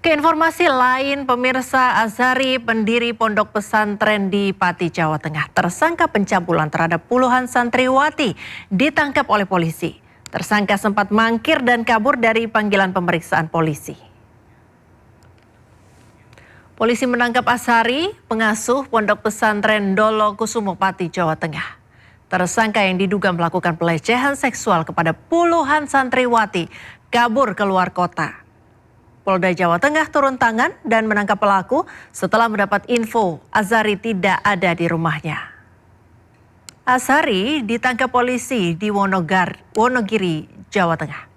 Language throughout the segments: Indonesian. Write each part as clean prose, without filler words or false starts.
Ke informasi lain, pemirsa, Azhari, pendiri pondok pesantren di Pati, Jawa Tengah, tersangka pencabulan terhadap puluhan santriwati, ditangkap oleh polisi. Tersangka sempat mangkir dan kabur dari panggilan pemeriksaan polisi. Polisi menangkap Azhari, pengasuh pondok pesantren Dolo Kusumo, Pati, Jawa Tengah. Tersangka yang diduga melakukan pelecehan seksual kepada puluhan santriwati kabur ke luar kota. Polda Jawa Tengah turun tangan dan menangkap pelaku setelah mendapat info Azhari tidak ada di rumahnya. Azhari ditangkap polisi di Wonogiri, Jawa Tengah.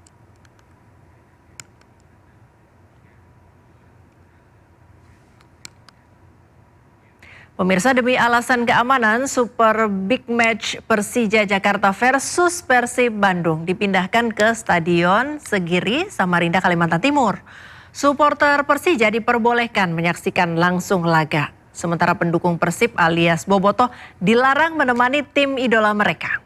Pemirsa, demi alasan keamanan, Super Big Match Persija Jakarta versus Persib Bandung dipindahkan ke Stadion Segiri, Samarinda, Kalimantan Timur. Supporter Persija diperbolehkan menyaksikan langsung laga. Sementara pendukung Persib alias Bobotoh dilarang menemani tim idola mereka.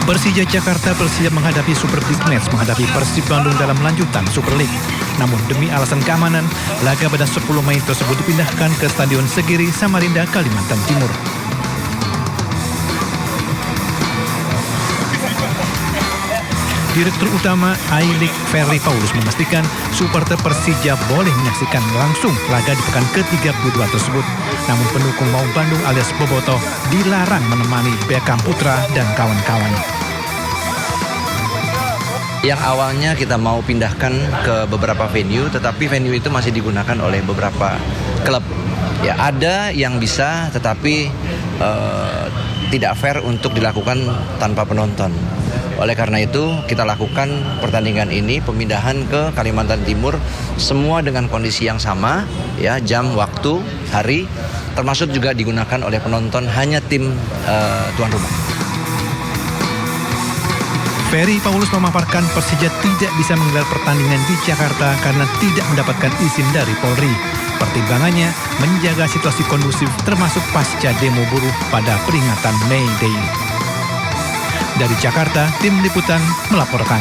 Persija Jakarta bersiap menghadapi Super Big Match menghadapi Persib Bandung dalam lanjutan Super League. Namun demi alasan keamanan, laga pada 10 Mei tersebut dipindahkan ke Stadion Segiri, Samarinda, Kalimantan Timur. Direktur Utama I-League Ferry Paulus memastikan supporter Persija boleh menyaksikan langsung laga di pekan ke-32 tersebut. Namun pendukung Maung Bandung alias Bobotoh dilarang menemani Beckham Putra dan kawan-kawan. Yang awalnya kita mau pindahkan ke beberapa venue, tetapi venue itu masih digunakan oleh beberapa klub. Ya, ada yang bisa, tetapi tidak fair untuk dilakukan tanpa penonton. Oleh karena itu, kita lakukan pertandingan ini, pemindahan ke Kalimantan Timur, semua dengan kondisi yang sama, ya, jam, waktu, hari, termasuk juga digunakan oleh penonton hanya tim tuan rumah. Ferry Paulus memaparkan Persija tidak bisa menggelar pertandingan di Jakarta karena tidak mendapatkan izin dari Polri. Pertimbangannya menjaga situasi kondusif termasuk pasca demo buruh pada peringatan May Day. Dari Jakarta, tim liputan melaporkan.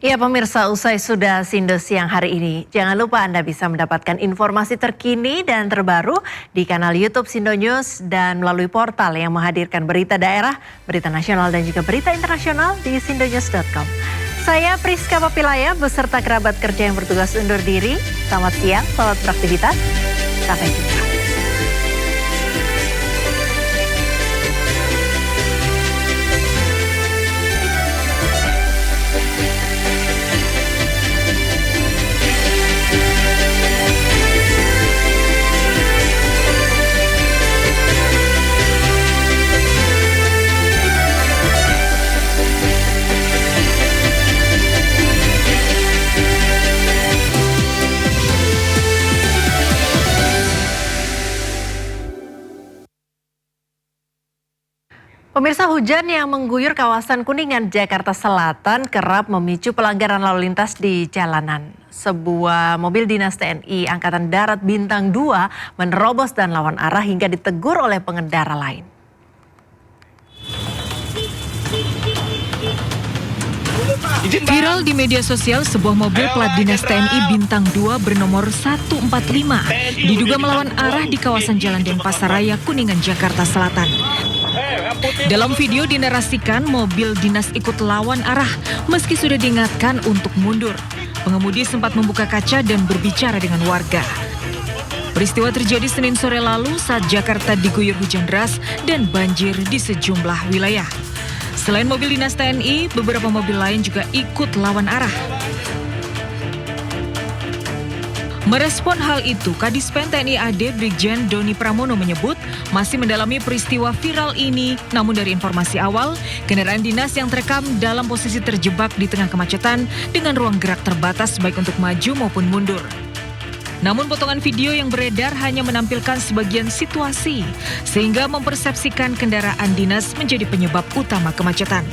Ya pemirsa, usai sudah Sindo Siang hari ini, jangan lupa Anda bisa mendapatkan informasi terkini dan terbaru di kanal YouTube Sindo News dan melalui portal yang menghadirkan berita daerah, berita nasional dan juga berita internasional di sindonews.com. Saya Priska Papilaya beserta kerabat kerja yang bertugas undur diri. Selamat siang, selamat beraktivitas, sampai jumpa. Pemirsa, hujan yang mengguyur kawasan Kuningan, Jakarta Selatan kerap memicu pelanggaran lalu lintas di jalanan. Sebuah mobil dinas TNI Angkatan Darat Bintang 2 menerobos dan lawan arah hingga ditegur oleh pengendara lain. Viral di media sosial, sebuah mobil plat dinas TNI Bintang 2 bernomor 145 diduga melawan arah di kawasan Jalan Denpasaraya, Kuningan, Jakarta Selatan. Dalam video dinarasikan mobil dinas ikut lawan arah meski sudah diingatkan untuk mundur. Pengemudi sempat membuka kaca dan berbicara dengan warga. Peristiwa terjadi Senin sore lalu saat Jakarta diguyur hujan deras dan banjir di sejumlah wilayah. Selain mobil dinas TNI, beberapa mobil lain juga ikut lawan arah. Merespon hal itu, Kadispen TNI AD Brigjen Doni Pramono menyebut masih mendalami peristiwa viral ini. Namun dari informasi awal, kendaraan dinas yang terekam dalam posisi terjebak di tengah kemacetan dengan ruang gerak terbatas baik untuk maju maupun mundur. Namun potongan video yang beredar hanya menampilkan sebagian situasi, sehingga mempersepsikan kendaraan dinas menjadi penyebab utama kemacetan.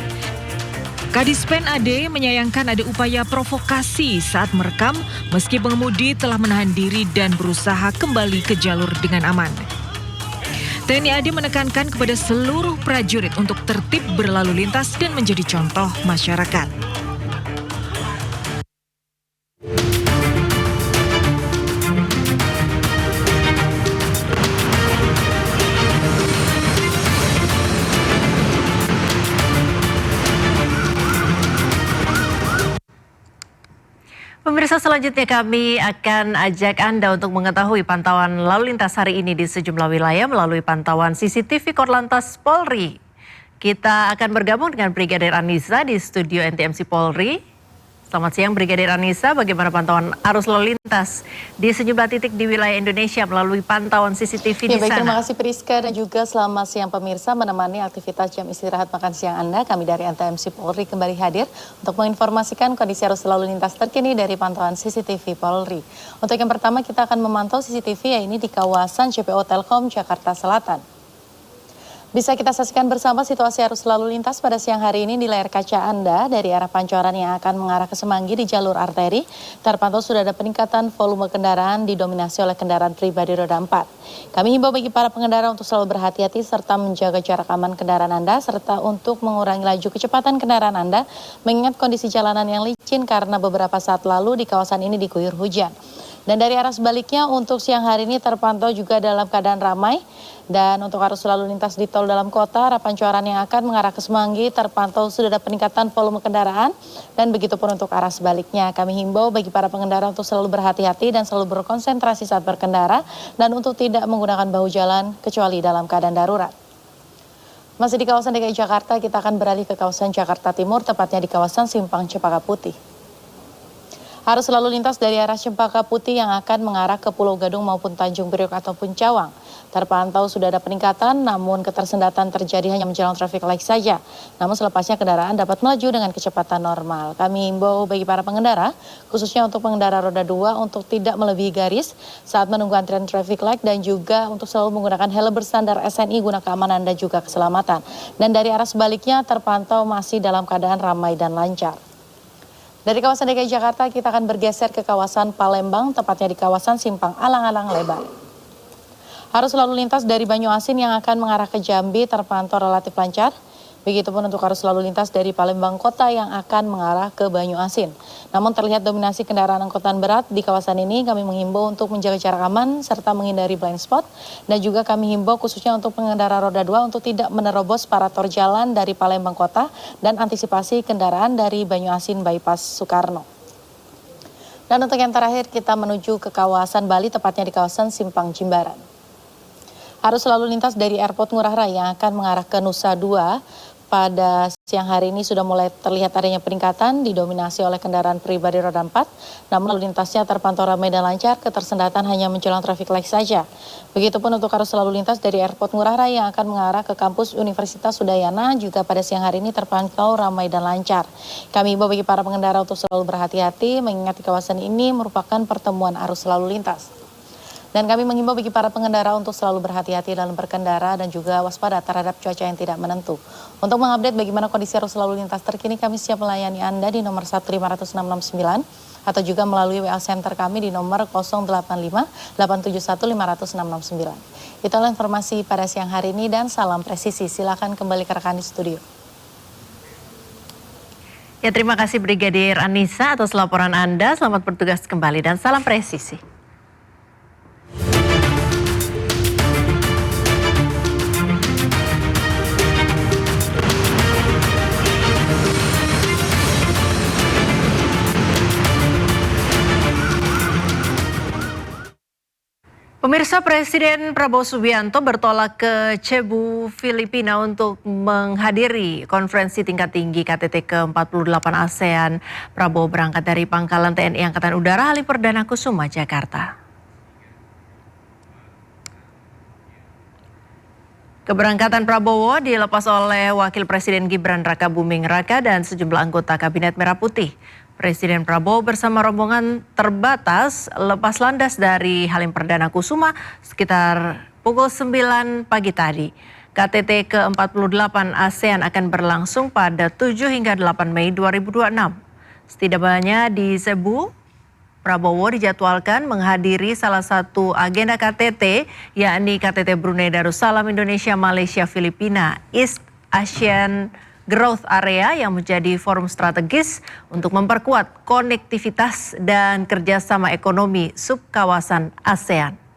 Kadispen AD menyayangkan ada upaya provokasi saat merekam meski pengemudi telah menahan diri dan berusaha kembali ke jalur dengan aman. TNI AD menekankan kepada seluruh prajurit untuk tertib berlalu lintas dan menjadi contoh masyarakat. Pemirsa, selanjutnya kami akan ajak Anda untuk mengetahui pantauan lalu lintas hari ini di sejumlah wilayah melalui pantauan CCTV Korlantas Polri. Kita akan bergabung dengan Brigadir Anissa di studio NTMC Polri. Selamat siang Brigadir Anissa, bagaimana pantauan arus lalu lintas di sejumlah titik di wilayah Indonesia melalui pantauan CCTV di baik, sana? Terima kasih Priska dan juga selamat siang pemirsa, menemani aktivitas jam istirahat makan siang Anda. Kami dari NTMC Polri kembali hadir untuk menginformasikan kondisi arus lalu lintas terkini dari pantauan CCTV Polri. Untuk yang pertama kita akan memantau CCTV yaitu di kawasan CPO Telkom Jakarta Selatan. Bisa kita saksikan bersama situasi arus lalu lintas pada siang hari ini di layar kaca Anda dari arah Pancoran yang akan mengarah ke Semanggi di jalur arteri. Terpantau sudah ada peningkatan volume kendaraan didominasi oleh kendaraan pribadi roda 4. Kami himbau bagi para pengendara untuk selalu berhati-hati serta menjaga jarak aman kendaraan Anda serta untuk mengurangi laju kecepatan kendaraan Anda mengingat kondisi jalanan yang licin karena beberapa saat lalu di kawasan ini diguyur hujan. Dan dari arah sebaliknya untuk siang hari ini terpantau juga dalam keadaan ramai. Dan untuk arus lalu lintas di tol dalam kota, arah Pancoran yang akan mengarah ke Semanggi terpantau sudah ada peningkatan volume kendaraan. Dan begitu pun untuk arah sebaliknya. Kami himbau bagi para pengendara untuk selalu berhati-hati dan selalu berkonsentrasi saat berkendara. Dan untuk tidak menggunakan bahu jalan kecuali dalam keadaan darurat. Masih di kawasan DKI Jakarta, kita akan beralih ke kawasan Jakarta Timur, tepatnya di kawasan Simpang Cempaka Putih. Arus lalu lintas dari arah Cempaka Putih yang akan mengarah ke Pulau Gadung maupun Tanjung Priok ataupun Cawang. Terpantau sudah ada peningkatan, namun ketersendatan terjadi hanya menjelang traffic light saja. Namun selepasnya kendaraan dapat melaju dengan kecepatan normal. Kami himbau bagi para pengendara, khususnya untuk pengendara roda 2 untuk tidak melebihi garis saat menunggu antrian traffic light dan juga untuk selalu menggunakan helm berstandar SNI guna keamanan dan juga keselamatan. Dan dari arah sebaliknya terpantau masih dalam keadaan ramai dan lancar. Dari kawasan DKI Jakarta kita akan bergeser ke kawasan Palembang, tepatnya di kawasan Simpang Alang-Alang Lebar. Arus lalu lintas dari Banyuasin yang akan mengarah ke Jambi terpantau relatif lancar. Begitupun untuk arus lalu lintas dari Palembang Kota yang akan mengarah ke Banyuasin. Namun terlihat dominasi kendaraan angkutan berat di kawasan ini. Kami menghimbau untuk menjaga jarak aman serta menghindari blind spot. Dan juga kami himbau khususnya untuk pengendara roda 2 untuk tidak menerobos parator jalan dari Palembang Kota dan antisipasi kendaraan dari Banyuasin Bypass Soekarno. Dan untuk yang terakhir kita menuju ke kawasan Bali, tepatnya di kawasan Simpang Jimbaran. Arus lalu lintas dari Airport Ngurah Rai yang akan mengarah ke Nusa Dua pada siang hari ini sudah mulai terlihat adanya peningkatan didominasi oleh kendaraan pribadi roda 4. Namun lalu lintasnya terpantau ramai dan lancar, ketersendatan hanya menjelang traffic light saja. Begitupun untuk arus lalu lintas dari Airport Ngurah Rai yang akan mengarah ke kampus Universitas Udayana juga pada siang hari ini terpantau ramai dan lancar. Kami himbau bagi para pengendara untuk selalu berhati-hati mengingat di kawasan ini merupakan pertemuan arus lalu lintas. Dan kami menghimbau bagi para pengendara untuk selalu berhati-hati dalam berkendara dan juga waspada terhadap cuaca yang tidak menentu. Untuk mengupdate bagaimana kondisi arus lalu lintas terkini, kami siap melayani Anda di nomor 15669 atau juga melalui WA Center kami di nomor 085 871 50669. Itulah informasi pada siang hari ini dan salam presisi. Silakan kembali ke rekan di studio. Ya, terima kasih Brigadir Anissa atas laporan Anda. Selamat bertugas kembali dan salam presisi. Pemirsa, Presiden Prabowo Subianto bertolak ke Cebu, Filipina untuk menghadiri konferensi tingkat tinggi KTT ke-48 ASEAN. Prabowo berangkat dari Pangkalan TNI Angkatan Udara Halim Perdana Kusuma, Jakarta. Keberangkatan Prabowo dilepas oleh Wakil Presiden Gibran Rakabuming Raka dan sejumlah anggota Kabinet Merah Putih. Presiden Prabowo bersama rombongan terbatas lepas landas dari Halim Perdana Kusuma sekitar pukul 9 pagi tadi. KTT ke-48 ASEAN akan berlangsung pada 7 hingga 8 Mei 2026. Setidaknya di Cebu, Prabowo dijadwalkan menghadiri salah satu agenda KTT, yakni KTT Brunei Darussalam Indonesia Malaysia Filipina East Asian Growth Area yang menjadi forum strategis untuk memperkuat konektivitas dan kerjasama ekonomi subkawasan ASEAN.